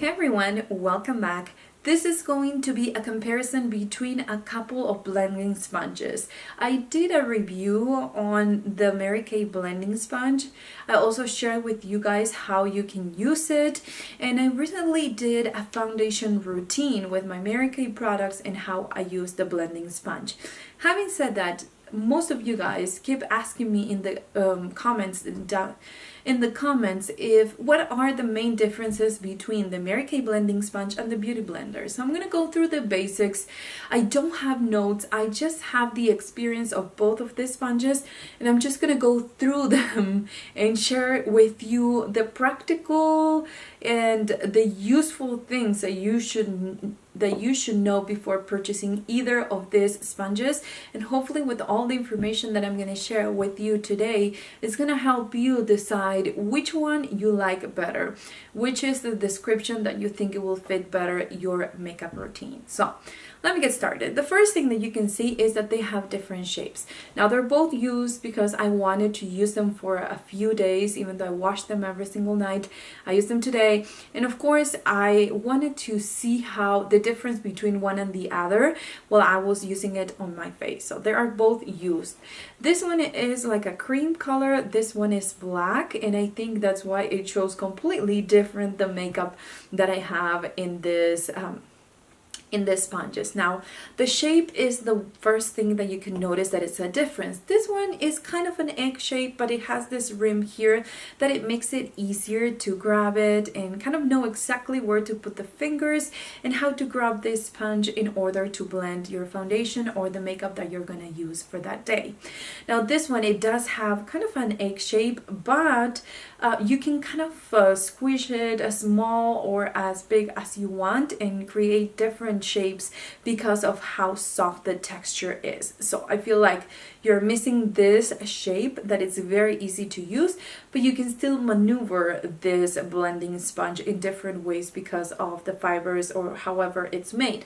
Hey everyone, welcome back. This is going to be a comparison between a couple of blending sponges. I did a review on the Mary Kay blending sponge. I also shared with you guys how you can use it, and I recently did a foundation routine with my Mary Kay products and how I use the blending sponge. Having said that, most of you guys keep asking me in the comments if what are the main differences between the Mary Kay blending sponge and the beauty blender. So I'm gonna go through the basics. I don't have notes, I just have the experience of both of these sponges, and I'm just gonna go through them and share with you the practical and the useful things that you should know before purchasing either of these sponges. And hopefully with all the information that I'm going to share with you today, it's going to help you decide which one you like better, which is the description that you think it will fit better your makeup routine. So let me get started. The first thing that you can see is that they have different shapes. Now they're both used because I wanted to use them for a few days, even though I wash them every single night. I use them today, and of course I wanted to see how the difference between one and the other while I was using it on my face. So they are both used. This one is like a cream color, this one is black, and I think that's why it shows completely different the makeup that I have in this sponges. Now the shape is the first thing that you can notice that it's a difference. This one is kind of an egg shape, but it has this rim here that it makes it easier to grab it and kind of know exactly where to put the fingers and how to grab this sponge in order to blend your foundation or the makeup that you're going to use for that day. Now this one, it does have kind of an egg shape, but you can kind of squish it as small or as big as you want and create different shapes because of how soft the texture is. So I feel like you're missing this shape that it's very easy to use, but you can still maneuver this blending sponge in different ways because of the fibers or however it's made.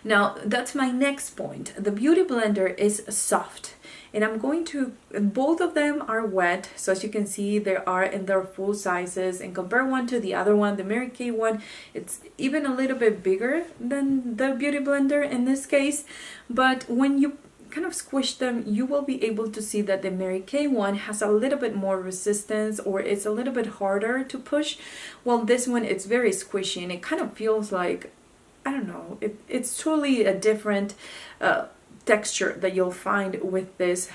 Now that's my next point. The beauty blender is soft, and I'm going to, both of them are wet, so as you can see they are in their full sizes, and compare one to the other one, the Mary Kay one, it's even a little bit bigger than the beauty blender in this case, but when you kind of squish them, you will be able to see that the Mary Kay one has a little bit more resistance, or it's a little bit harder to push, while this one, it's very squishy and it kind of feels like, I don't know, it's truly a different texture that you'll find with this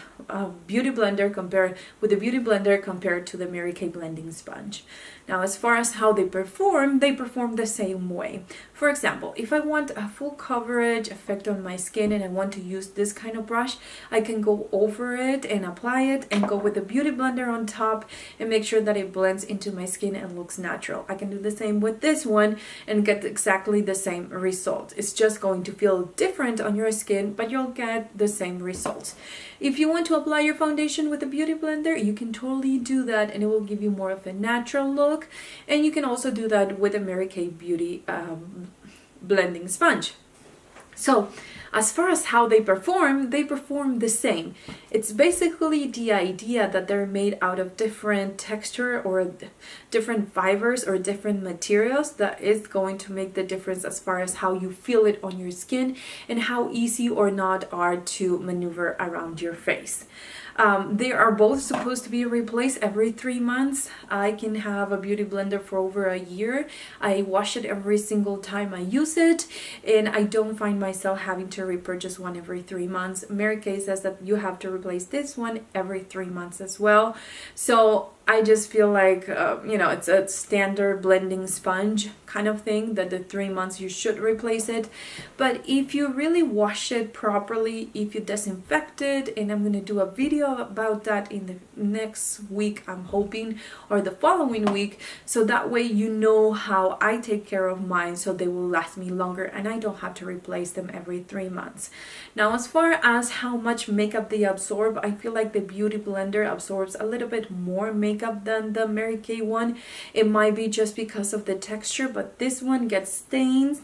beauty blender compared to the Mary Kay blending sponge. Now as far as how they perform the same way. For example, if I want a full coverage effect on my skin and I want to use this kind of brush, I can go over it and apply it and go with the beauty blender on top and make sure that it blends into my skin and looks natural. I can do the same with this one and get exactly the same result. It's just going to feel different on your skin, but you'll get the same results. If you want to apply your foundation with a beauty blender, you can totally do that, and it will give you more of a natural look. And you can also do that with a Mary Kay beauty blending sponge. So as far as how they perform the same. It's basically the idea that they're made out of different texture or different fibers or different materials that is going to make the difference as far as how you feel it on your skin and how easy or not are to maneuver around your face. They are both supposed to be replaced every 3 months. I can have a beauty blender for over a year. I wash it every single time I use it, and I don't find myself having to repurchase one every 3 months. Mary Kay says that you have to replace this one every 3 months as well. So I just feel like, it's a standard blending sponge kind of thing that the 3 months you should replace it. But if you really wash it properly, if you disinfect it, and I'm going to do a video about that in the next week, I'm hoping, or the following week, so that way you know how I take care of mine so they will last me longer and I don't have to replace them every 3 months. Now, as far as how much makeup they absorb, I feel like the beauty blender absorbs a little bit more makeup than the Mary Kay one. It might be just because of the texture, but this one gets stains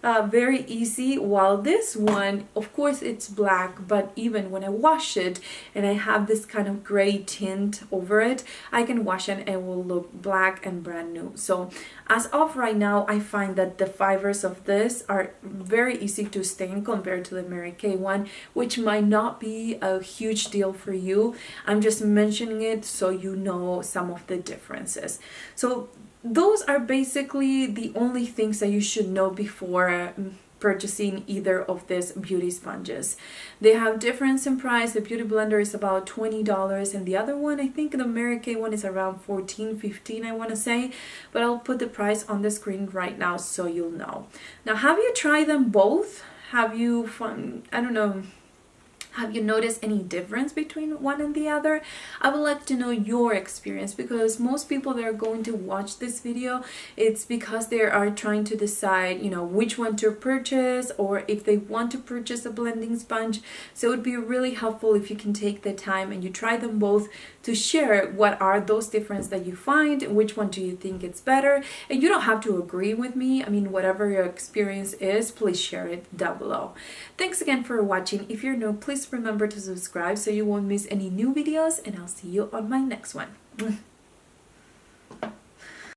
very easy, while this one, of course it's black, but even when I wash it and I have this kind of gray tint over it, I can wash it and it will look black and brand new. So as of right now, I find that the fibers of this are very easy to stain compared to the Mary Kay one, which might not be a huge deal for you. I'm just mentioning it so you know some of the differences. So those are basically the only things that you should know before purchasing either of these beauty sponges. They have difference in price. The Beauty Blender is about $20 and the other one, I think the Mary Kay one, is around $14-15, I want to say, but I'll put the price on the screen right now so you'll know. Now, have you tried them both? Have you I don't know, have you noticed any difference between one and the other? I would like to know your experience, because most people that are going to watch this video, it's because they are trying to decide, you know, which one to purchase, or if they want to purchase a blending sponge. So it would be really helpful if you can take the time and you try them both to share what are those differences that you find, which one do you think it's better. And you don't have to agree with me. I mean, whatever your experience is, please share it down below. Thanks again for watching. If you're new, please remember to subscribe so you won't miss any new videos, and I'll see you on my next one.